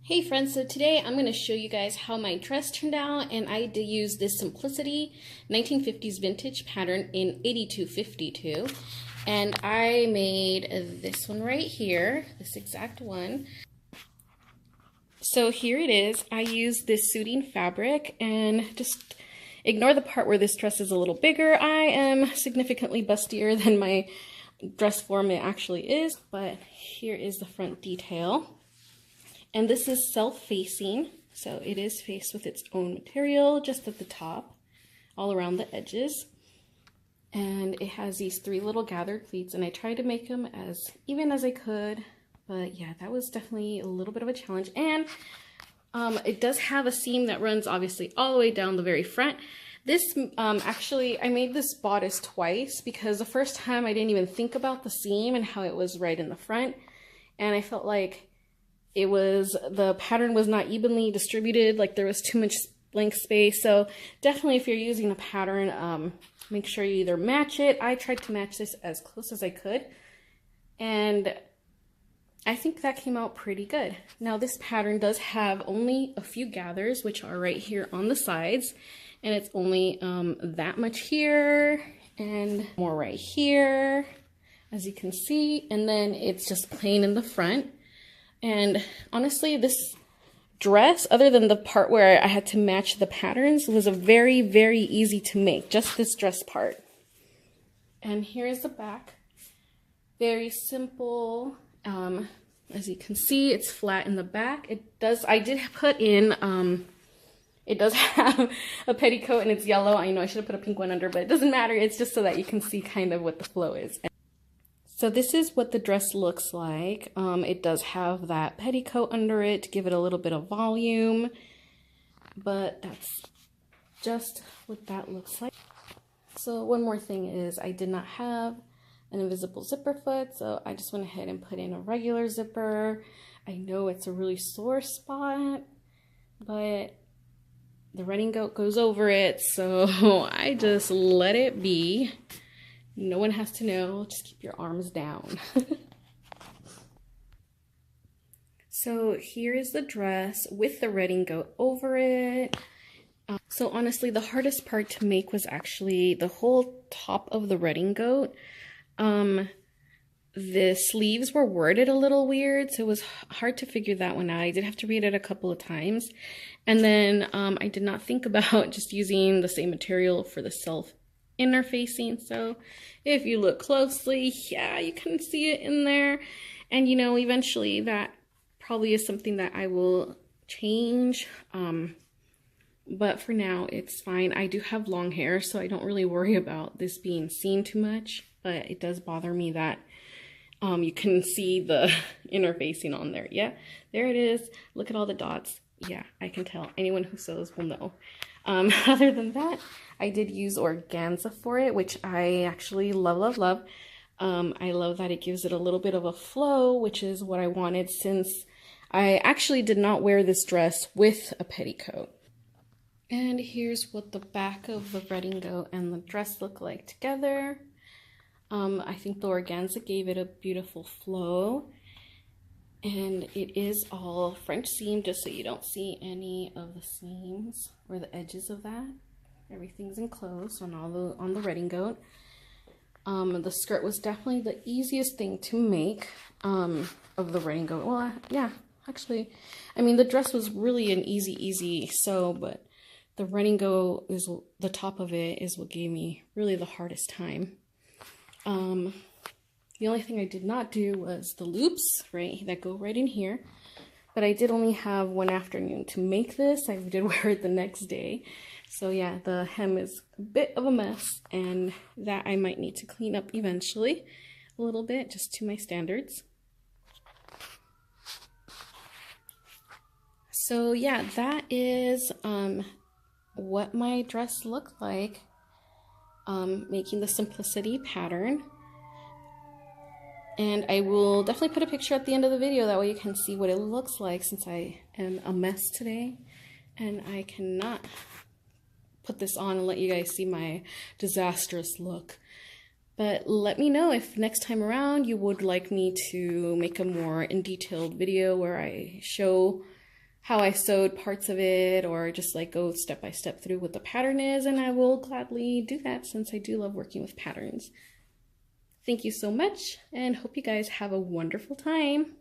Hey friends, so today I'm going to show you guys how my dress turned out, and I did use this Simplicity 1950s vintage pattern in 8252, and I made this one right here, this exact one. So here it is. I used this suiting fabric, and just ignore the part where this dress is a little bigger. I am significantly bustier than my dress form it actually is, but here is the front detail. And this is self-facing, so it is faced with its own material just at the top, all around the edges. And it has these three little gathered pleats, and I tried to make them as even as I could, but yeah, that was definitely a little bit of a challenge. And it does have a seam that runs obviously all the way down the very front. This, actually, I made this bodice twice because the first time I didn't even think about the seam and how it was right in the front, and I felt like the pattern was not evenly distributed, like there was too much blank space. So definitely if you're using a pattern, make sure you either match it. I tried to match this as close as I could, and I think that came out pretty good. Now this pattern does have only a few gathers, which are right here on the sides, and it's only that much here and more right here, as you can see, and then it's just plain in the front. And honestly, this dress, other than the part where I had to match the patterns, was a very, very easy to make, just this dress part. And here's the back. Very simple. As you can see, it's flat in the back. I did put in, it does have a petticoat and it's yellow. I know I should have put a pink one under, but it doesn't matter. It's just so that you can see kind of what the flow is. So this is what the dress looks like. It does have that petticoat under it to give it a little bit of volume, but that's just what that looks like. So one more thing is I did not have an invisible zipper foot, so I just went ahead and put in a regular zipper. I know it's a really sore spot, but the running goat goes over it, so I just let it be. No one has to know, just keep your arms down. So here is the dress with the running goat over it. So honestly, the hardest part to make was actually the whole top of the running goat. The sleeves were worded a little weird, so it was hard to figure that one out. I did have to read it a couple of times. And then I did not think about just using the same material for the interfacing. So if you look closely, yeah, you can see it in there. And you know, eventually that probably is something that I will change. But for now, it's fine. I do have long hair, so I don't really worry about this being seen too much. But it does bother me that you can see the interfacing on there. Yeah, there it is. Look at all the dots. Yeah, I can tell. Anyone who sews will know. Other than that, I did use organza for it, which I actually love, love, love. I love that it gives it a little bit of a flow, which is what I wanted, since I actually did not wear this dress with a petticoat. And here's what the back of the running goat and the dress look like together. I think the organza gave it a beautiful flow. And it is all French seam, just so you don't see any of the seams or the edges of that. Everything's enclosed on on the running goat. The skirt was definitely the easiest thing to make of the running goat. Well, yeah, actually, I mean, the dress was really an easy sew, but the running goat is the top of it is what gave me really the hardest time. The only thing I did not do was the loops, right, that go right in here. But I did only have one afternoon to make this. I did wear it the next day. So yeah, the hem is a bit of a mess, and that I might need to clean up eventually a little bit, just to my standards. So yeah, that is what my dress looked like, making the Simplicity pattern. And I will definitely put a picture at the end of the video, that way you can see what it looks like, since I am a mess today and I cannot put this on and let you guys see my disastrous look. But let me know if next time around you would like me to make a more in detailed video where I show how I sewed parts of it, or just like go step by step through what the pattern is, and I will gladly do that since I do love working with patterns. Thank you so much, and hope you guys have a wonderful time.